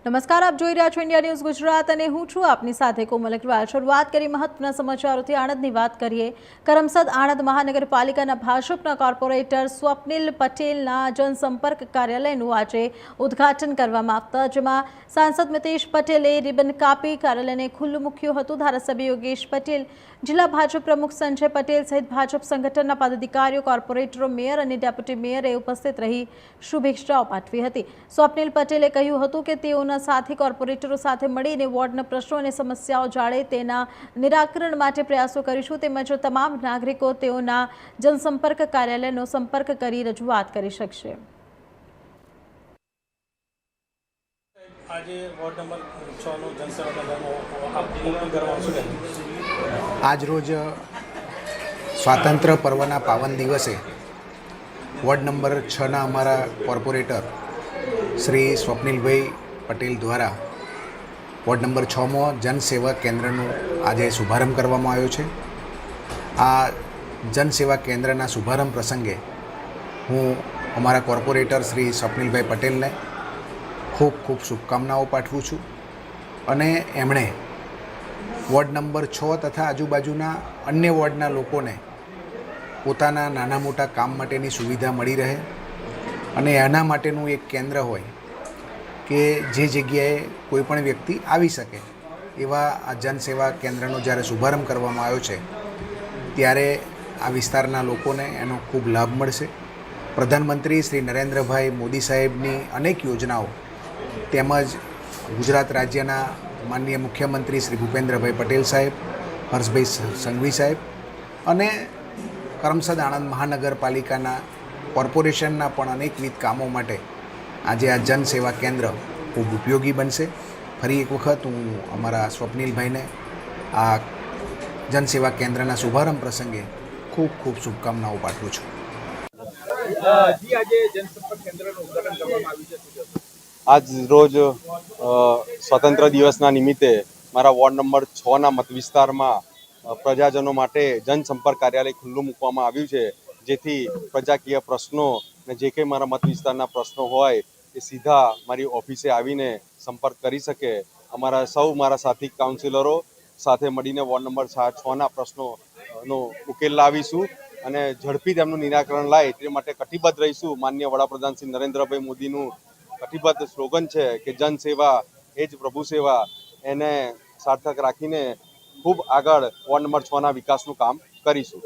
નમસ્કાર, આપ જોઈ રહ્યા છો ઇન્ડિયા ન્યૂઝ ગુજરાત અને હું છું આપની સાથે કોમલ અગ્રવાલ। શરૂઆત કરી મહત્વના સમાચારોથી। આણંદની વાત કરીએ। કરમસદ આણંદ મહાનગરપાલિકાના ભાજપના કોર્પોરેટર સ્વપ્નિલ પટેલના જનસંપર્ક કાર્યાલયનું આજે ઉદ્ઘાટન કરવામાં આવતા જેમાં સાંસદ મિતેશ પટેલે રિબન કાપી કાર્યાલયને ખુલ્લું મૂક્યું હતું। ધારાસભ્ય યોગેશ પટેલ, જિલ્લા ભાજપ પ્રમુખ સંજય પટેલ સહિત ભાજપ સંગઠનના પદાધિકારીઓ, કોર્પોરેટરો, મેયર અને ડેપ્યુટી મેયરે ઉપસ્થિત રહી શુભેચ્છાઓ પાઠવી હતી। સ્વપ્નિલ પટેલે કહ્યું હતું કે તેઓના સાથી કોર્પોરેટરો સાથે મળીને વોર્ડના પ્રશ્નો અને સમસ્યાઓ જાળે તેના નિરાકરણ માટે પ્રયાસો કરીશું। તેમજ તમામ નાગરિકો તેઓના જનસંપર્ક કાર્યાલયનો સંપર્ક કરી રજૂઆત કરી શકશે। આજ રોજ સ્વાતંત્ર્ય પર્વના પાવન દિવસે વોર્ડ નંબર 6ના અમારા કોર્પોરેટર શ્રી સ્વપ્નિલભાઈ પટેલ દ્વારા વોર્ડ નંબર 6માં જનસેવા કેન્દ્રનું આજે શુભારંભ કરવામાં આવ્યો છે। આ જનસેવા કેન્દ્રના શુભારંભ પ્રસંગે હું અમારા કોર્પોરેટર શ્રી સ્વપ્નિલભાઈ પટેલને ખૂબ ખૂબ શુભકામનાઓ પાઠવું છું અને એમણે વોર્ડ નંબર 6 તથા આજુબાજુના અન્ય વોર્ડના લોકોને પોતાના નાના મોટા કામ માટેની સુવિધા મળી રહે અને એના માટેનું એક કેન્દ્ર હોય કે જે જગ્યાએ કોઈપણ વ્યક્તિ આવી શકે એવા આ જનસેવા કેન્દ્રનો જ્યારે શુભારંભ કરવામાં આવ્યો છે ત્યારે આ વિસ્તારના લોકોને એનો ખૂબ લાભ મળશે। પ્રધાનમંત્રી શ્રી નરેન્દ્રભાઈ મોદી સાહેબની અનેક યોજનાઓ તેમજ ગુજરાત રાજ્યના માનનીય મુખ્યમંત્રી શ્રી ભૂપેન્દ્રભાઈ પટેલ સાહેબ, હર્ષભાઈ સંઘવી સાહેબ અને કરમસદ આણંદ મહાનગરપાલિકાના કોર્પોરેશનના પણ અનેકવિધ કામો માટે આજે આ જનસેવા કેન્દ્ર ખૂબ ઉપયોગી બનશે। ફરી એક વખત હું અમારા સ્વપ્નિલભાઈને આ જનસેવા કેન્દ્રના શુભારંભ પ્રસંગે ખૂબ ખૂબ શુભકામનાઓ પાઠવું છું। આજ રોજ સ્વતંત્ર દિવસના નિમિત્તે મારા વોર્ડ નંબર 6ના મત વિસ્તારમાં પ્રજાજનો માટે જનસંપર્ક કાર્યાલય ખુલ્લું મૂકવામાં આવ્યું છે, જેથી પ્રજાકીય પ્રશ્નો અને જે કંઈ મારા મત વિસ્તારના પ્રશ્નો હોય એ સીધા મારી ઓફિસે આવીને સંપર્ક કરી શકે। મારા સાથી કાઉન્સિલરો સાથે મળીને વોર્ડ નંબર 6ના પ્રશ્નોનો ઉકેલ લાવીશું અને ઝડપી તેમનું નિરાકરણ લાય તે માટે કટિબદ્ધ રહીશું। માનનીય વડાપ્રધાન શ્રી નરેન્દ્રભાઈ મોદીનું કટિબદ્ધ સ્લોગન છે કે જન સેવા એ જ પ્રભુ સેવા, એને સાર્થક રાખીને ખૂબ આગળ વોર્ડ નંબર 6ના વિકાસનું કામ કરીશું।